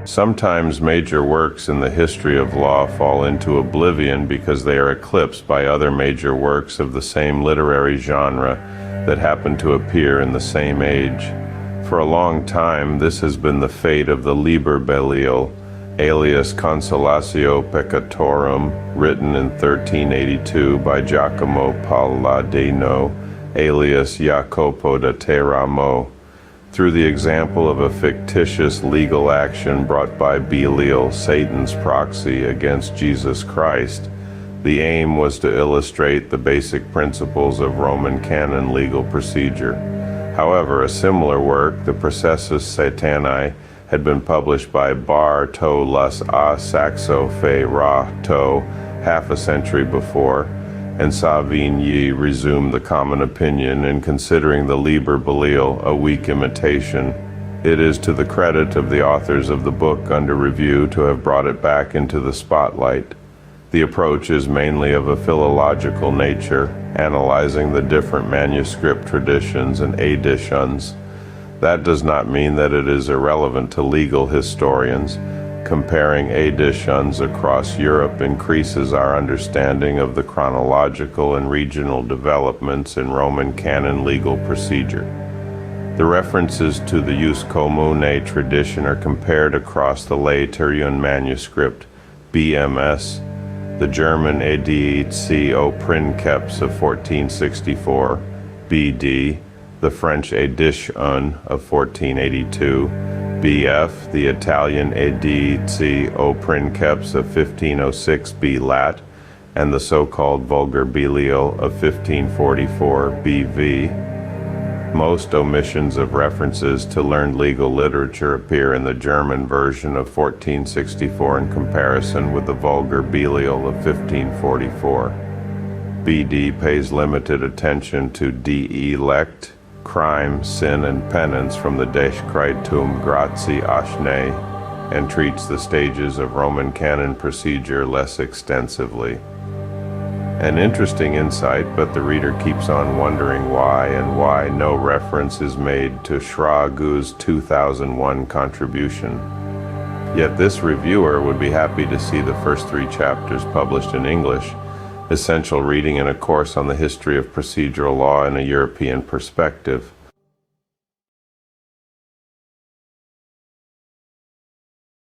Sometimes major works in the history of law fall into oblivion because they are eclipsed by other major works of the same literary genre that happen to appear in the same age. For a long time, this has been the fate of the LIBER Belial, alias Consolatio Peccatorum, written in 1382 by Giacomo Palladino, alias Jacopo da Teramo. Through the example of a fictitious legal action brought by Belial, Satan's proxy, against Jesus Christ, the aim was to illustrate the basic principles of Roman canon legal procedure. However, a similar work, the Processus Satanae, had been published by Bar to las a Saxo Fe Ra to half a century before, and Savigny resumed the common opinion in considering the Liber Belial a weak imitation. It is to the credit of the authors of the book under review to have brought it back into the spotlight. The approach is mainly of a philological nature, analyzing the different manuscript traditions and editions. That does not mean that it is irrelevant to legal historians. Comparing editions across Europe increases our understanding of the chronological and regional developments in Roman canon legal procedure. The references to the Jus Commune tradition are compared across the Lateran manuscript, BMS, the German Editie aux Princeps of 1464, BD, the French Edition of 1482, BF, the Italian Editie aux Princeps of 1506 B. Lat, and the so-called Vulgar Belial of 1544 BV. Most omissions of references to learned legal literature appear in the German version of 1464 in comparison with the Vulgar Belial of 1544. BD pays limited attention to die Lect, crime, sin, and penance from the Decretum Gratiae Ashnae, and treats the stages of Roman canon procedure less extensively. An interesting insight, but the reader keeps on wondering why no reference is made to Schragu's 2001 contribution. Yet this reviewer would be happy to see the first 3 chapters published in English, essential reading in a course on the history of procedural law in a European perspective.